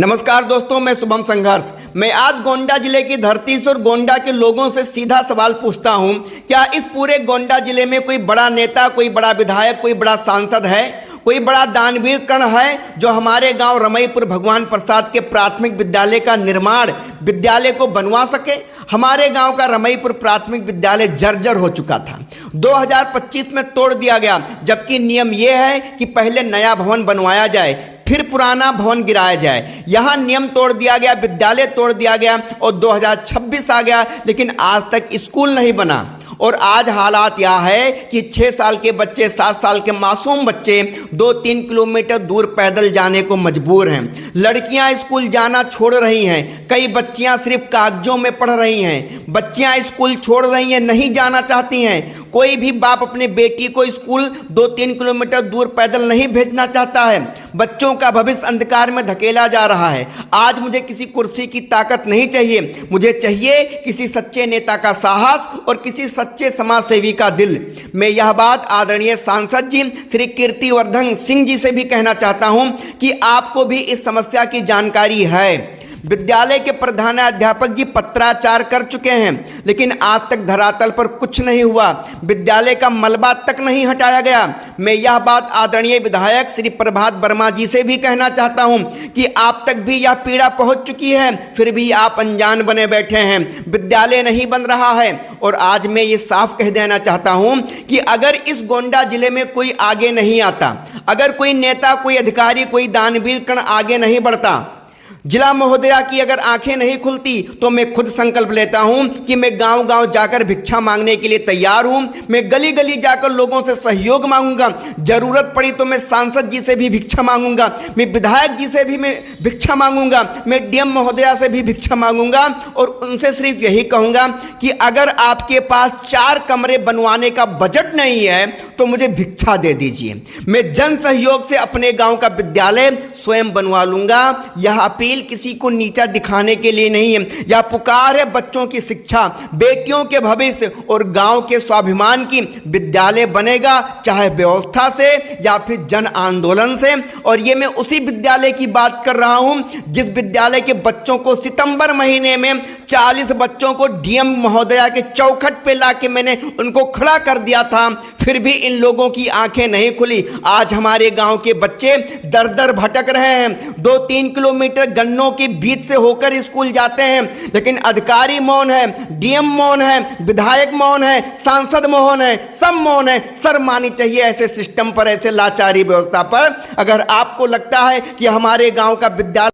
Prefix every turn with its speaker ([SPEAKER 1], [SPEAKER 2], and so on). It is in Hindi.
[SPEAKER 1] नमस्कार दोस्तों, मैं शुभम संघर्ष। मैं आज गोंडा जिले की धरती से और गोंडा के लोगों से सीधा सवाल पूछता हूं, क्या इस पूरे गोंडा जिले में कोई बड़ा नेता, कोई बड़ा विधायक, कोई बड़ा सांसद है, कोई बड़ा दानवीर कण है जो हमारे गांव रमईपुर भगवान प्रसाद के प्राथमिक विद्यालय का निर्माण, विद्यालय को बनवा सके? हमारे गांव का रमईपुर प्राथमिक विद्यालय जर्जर हो चुका था, 2025 में तोड़ दिया गया, जबकि नियम यह है कि पहले नया भवन बनवाया जाए, फिर पुराना भवन गिराया जाए। यहां नियम तोड़ दिया गया, विद्यालय तोड़ दिया गया और 2026 आ गया, लेकिन आज तक स्कूल नहीं बना। और आज हालात यह है कि 6 साल के बच्चे, 7 साल के मासूम बच्चे 2-3 किलोमीटर दूर पैदल जाने को मजबूर हैं। लड़कियां स्कूल जाना छोड़ रही हैं, कई बच्चियां सिर्फ कागजों में पढ़ रही हैं। बच्चियां स्कूल छोड़ रही हैं, नहीं जाना चाहती हैं। कोई भी बाप अपने बेटी को स्कूल 2-3 किलोमीटर दूर पैदल नहीं भेजना चाहता है। बच्चों का भविष्य अंधकार में धकेला जा रहा है। आज मुझे किसी कुर्सी की ताकत नहीं चाहिए, मुझे चाहिए किसी सच्चे नेता का साहस और किसी सच्चे समाज सेवी का दिल। मैं यह बात आदरणीय सांसद जी श्री कीर्तिवर्धन सिंह जी से भी कहना चाहता हूं कि आपको भी इस समस्या की जानकारी है। विद्यालय के प्रधानाध्यापक जी पत्राचार कर चुके हैं, लेकिन आज तक धरातल पर कुछ नहीं हुआ, विद्यालय का मलबा तक नहीं हटाया गया। मैं यह बात आदरणीय विधायक श्री प्रभात वर्मा जी से भी कहना चाहता हूं कि आप तक भी यह पीड़ा पहुंच चुकी है, फिर भी आप अनजान बने बैठे हैं। विद्यालय नहीं बन रहा है। और आज मैं ये साफ कह देना चाहता हूं कि अगर इस गोंडा जिले में कोई आगे नहीं आता, अगर कोई नेता, कोई अधिकारी, कोई दानवीर कण आगे नहीं बढ़ता, जिला महोदया की अगर आंखें नहीं खुलती, तो मैं खुद संकल्प लेता हूं कि मैं गांव गांव जाकर भिक्षा मांगने के लिए तैयार हूं। मैं गली गली जाकर लोगों से सहयोग मांगूंगा, जरूरत पड़ी तो मैं सांसद जी से भी भिक्षा मांगूंगा, मैं विधायक जी से भी मैं भिक्षा मांगूंगा, मैं डीएम महोदया से भी भिक्षा मांगूंगा और उनसे सिर्फ यही कहूंगा कि अगर आपके पास 4 कमरे बनवाने का बजट नहीं है तो मुझे भिक्षा दे दीजिए, मैं जन सहयोग से अपने गांव का विद्यालय स्वयं बनवा लूंगा। यह अपील किसी को नीचा दिखाने के लिए नहीं है, यह पुकार है बच्चों की शिक्षा, बेटियों के भविष्य और गांव के स्वाभिमान की। विद्यालय बनेगा चाहे व्यवस्था से या फिर जन आंदोलन से। और ये मैं उसी विद्यालय की बात कर रहा हूं जिस विद्यालय के बच्चों को सितंबर महीने में 40 बच्चों को डीएम महोदया के चौखट पे लाके मैंने उनको खड़ा कर दिया था, फिर भी इन लोगों की आंखें नहीं खुली। आज हमारे गांव के बच्चे दर दर भटक रहे हैं, 2-3 किलोमीटर गन्नों के बीच से होकर स्कूल जाते हैं, लेकिन अधिकारी मौन है, डीएम मौन है, विधायक मौन है, सांसद मौन है, सब मौन है। शर्म आनी चाहिए ऐसे सिस्टम पर, ऐसे लाचारी व्यवस्था पर। अगर आपको लगता है कि हमारे गांव का विद्यालय